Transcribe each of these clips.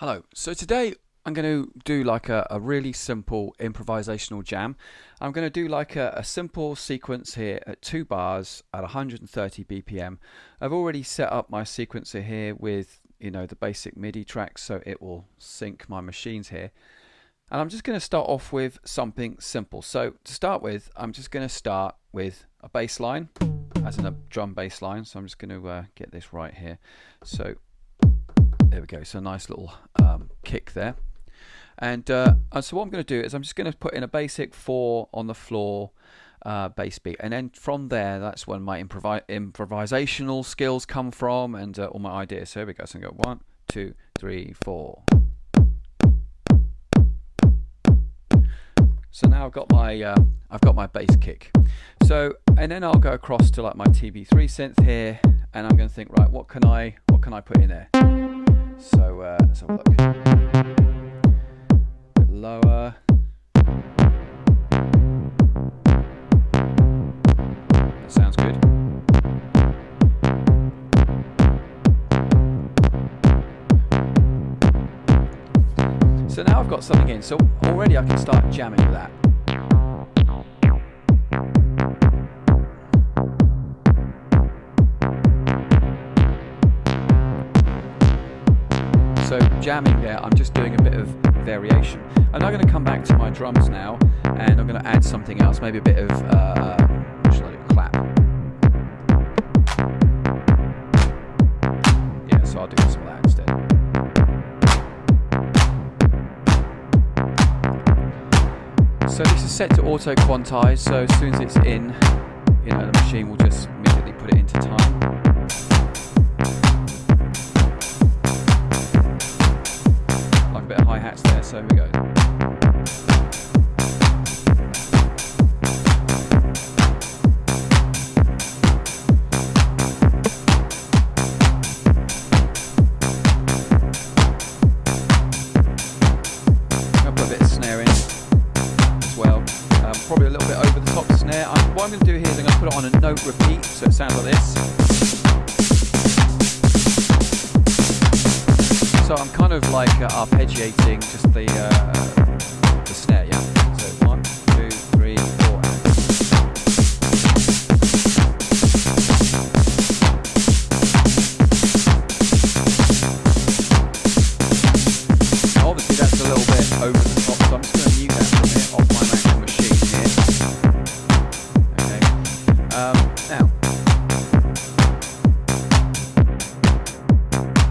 Hello, so today I'm going to do like a really simple improvisational jam. I'm going to do like a simple sequence here at 2 bars at 130 BPM. I've already set up my sequencer here with the basic MIDI tracks, so it will sync my machines here. And I'm just going to start off with something simple. So to start with, I'm just going to start with a bass line, as in a drum bass line. So I'm just going to get this right here. So there we go, so a nice little kick there. And so what I'm going to do is I'm just going to put in a basic 4 on the floor bass beat, and then from there that's when my improvisational skills come from, and all my ideas. So here we go, so I'm going to go 1, 2, 3, 4. So now I've got my bass kick. So and then I'll go across to like my TB3 synth here, and I'm going to think, right, what can I put in there? So let's have a look. A bit lower. That sounds good. So now I've got something in. So already I can start jamming with that. So jamming there, I'm just doing a bit of variation. I'm now going to come back to my drums now, and I'm going to add something else, maybe a bit of clap. Yeah, so I'll do some of that instead. So this is set to auto quantize, so as soon as it's in, the machine will just immediately put it into time. Bit of hi-hats there, so here we go. I'll put a bit of snare in as well. Probably a little bit over the top snare. What I'm going to do here is I'm going to put it on a note repeat, so it sounds like this. So I'm kind of like arpeggiating just the snare, yeah. So 1, 2, 3, 4. Now obviously that's a little bit over the top, so I'm just going to mute that for a minute off my actual machine here. Okay. Now.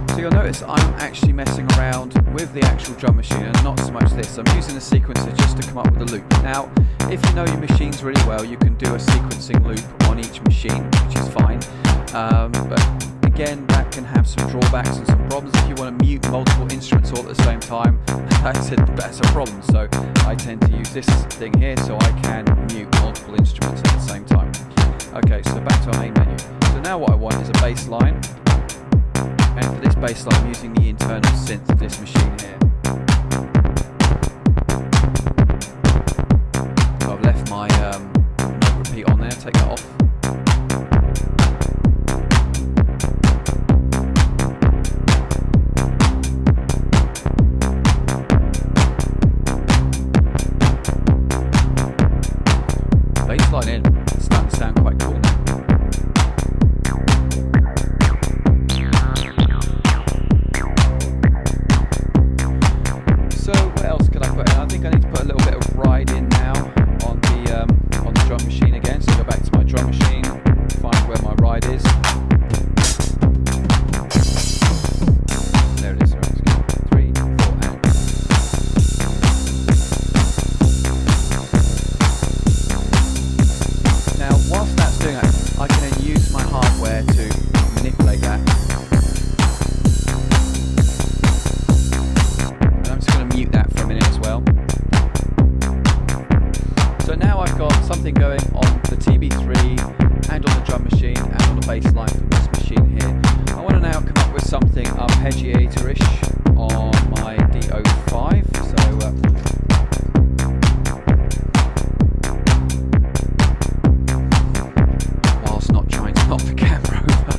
So you'll notice I'm actually messing around with the actual drum machine and not so much this. I'm using the sequencer just to come up with a loop. Now, if you know your machines really well, you can do a sequencing loop on each machine, which is fine. But again, that can have some drawbacks and some problems. If you want to mute multiple instruments all at the same time, that's a problem. So I tend to use this thing here so I can mute multiple instruments at the same time. Okay, so back to our main menu. So now what I want is a bass line. And for this bass line, I'm using the internal synth of this machine here. So I've left my note repeat on there, take that off. Bass line in, it's starting to sound quite cool now. I think I need to put a little bit of ride in now on the drum machine again. So go back to my drum machine, find where my ride is. There it is. Right, let's go 3, 4, and. Now, whilst that's doing that, I can then use my hardware to manipulate that. Mute that for a minute as well. So now I've got something going on the TB3 and on the drum machine and on the bass line from this machine here. I want to now come up with something arpeggiator-ish on my DO5. So whilst not trying to knock the camera over.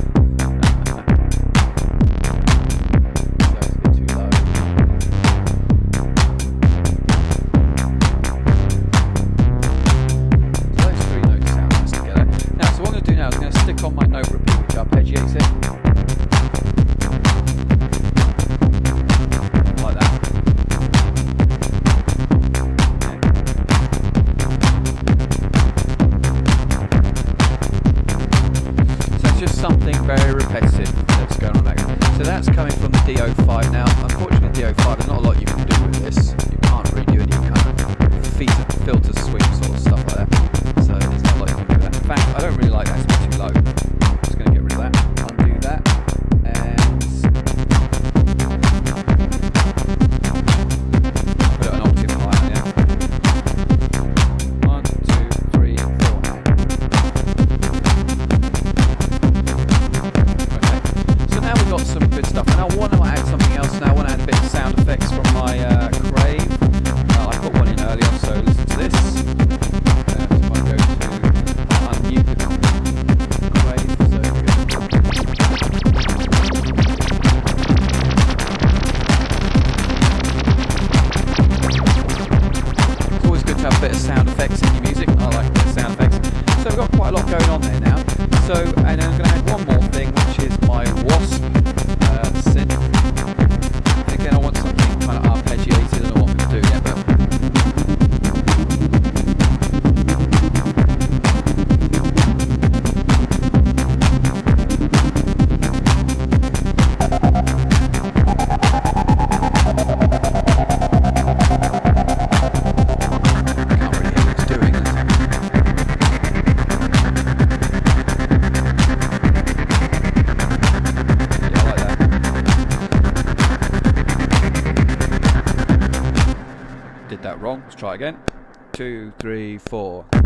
That's a bit too low. audio file. There's not a lot you can do with this. You can't really do any kind of filter swing sort of stuff like that. So there's not a lot you can do with that. In fact, I don't really like that. It's too low. I'm just going to get rid of that. Undo that. And put it an octave higher, yeah. 1, 2, 3, 4. Okay. So now we've got some good stuff. And I want to add something else now. I want to add a bit of sound effects from my Crave. I put one in earlier, so listen to this. If I go to unmute the Crave, so it's always good to have a bit of sound effects in your music. I like a bit of sound effects. So we've got quite a lot going on there now. So, and then I'm going to add one more thing, which is my Wasp synth. Again, I want something kind of arpeggiated. I don't know what I'm going to do yet, but can't really hear what it's doing. Yeah, I like that. Did that wrong. Let's try again. 2, 3, 4. That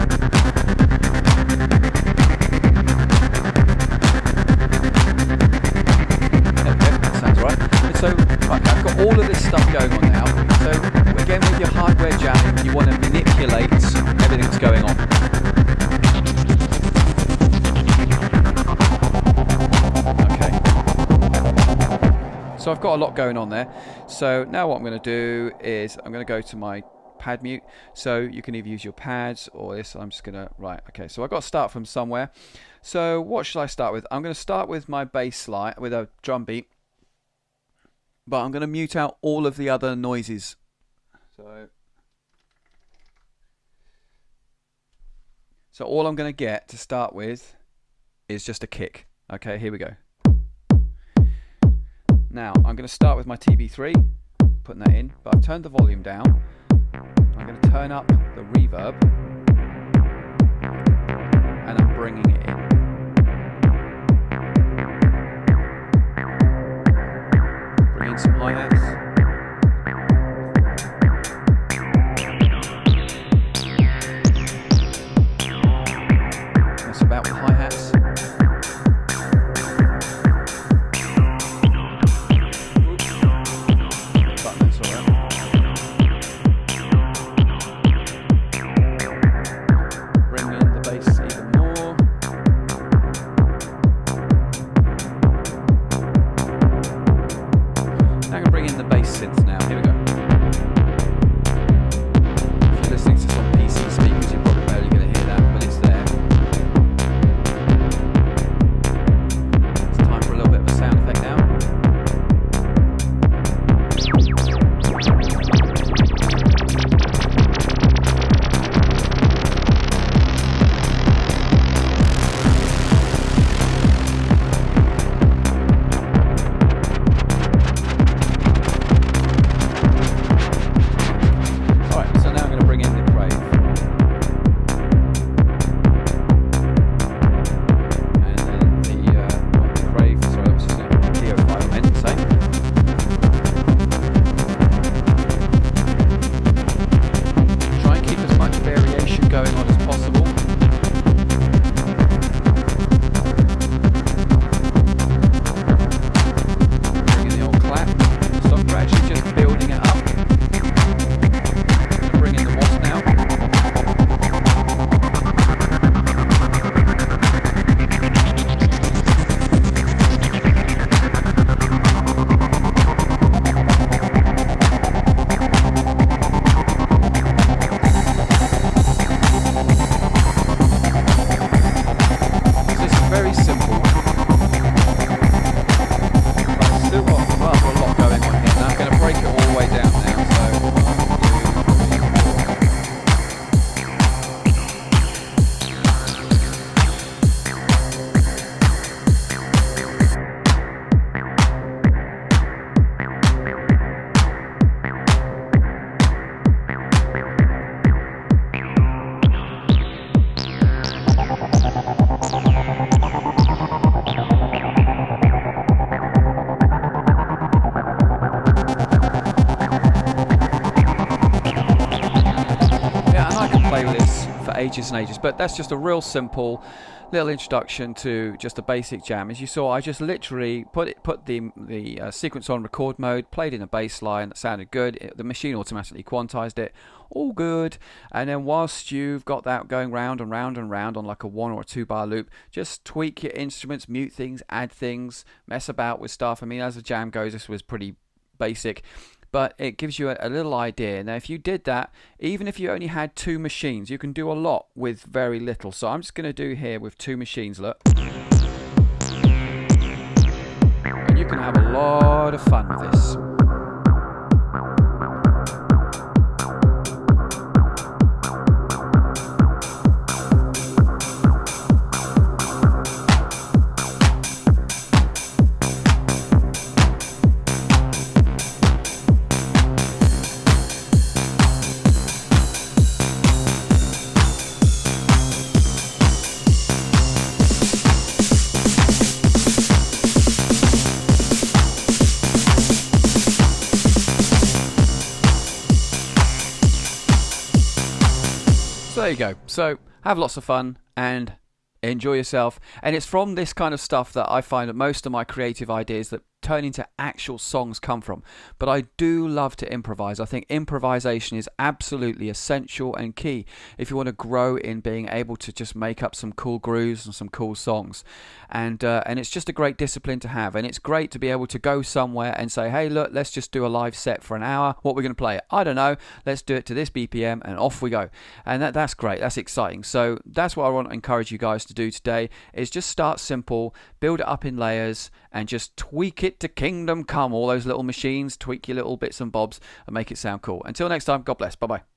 sounds right. And so, right, I've got all of this stuff going on now. So, again, with your hardware jamming, you want to manipulate everything that's going on. Okay. So I've got a lot going on there. So now what I'm going to do is I'm going to go to my pad mute. So you can either use your pads or this. I'm just going to, right, okay. So I've got to start from somewhere. So what should I start with? I'm going to start with my bass line, with a drum beat. But I'm going to mute out all of the other noises. So all I'm going to get to start with is just a kick. Okay, here we go. Now I'm going to start with my TB3, putting that in, but I've turned the volume down. I'm going to turn up the reverb, and I'm bringing it in. Bring in some hi-hats. Mess about with hi-hats. ages and ages. But that's just a real simple little introduction to just a basic jam. As you saw, I just literally put the sequence on record mode, played in a bass line that sounded good. The machine automatically quantized it, all good. And then whilst you've got that going round and round and round on like a 1 or a 2 bar loop, just tweak your instruments, mute things, add things, mess about with stuff. I mean, as the jam goes, this was pretty basic, but it gives you a little idea. Now, if you did that, even if you only had 2 machines, you can do a lot with very little. So I'm just going to do here with 2 machines, look. And you can have a lot of fun with this. So there you go. So have lots of fun and enjoy yourself. And it's from this kind of stuff that I find that most of my creative ideas that turn into actual songs come from. But I do love to improvise. I think improvisation is absolutely essential and key if you want to grow in being able to just make up some cool grooves and some cool songs. And it's just a great discipline to have. And it's great to be able to go somewhere and say, hey, look, let's just do a live set for an hour. What we're going to play? I don't know. Let's do it to this BPM and off we go. And that's great. That's exciting. So that's what I want to encourage you guys to do today, is just start simple, build it up in layers, and just tweak it to kingdom come. All those little machines, tweak your little bits and bobs and make it sound cool. Until next time, God bless. Bye-bye.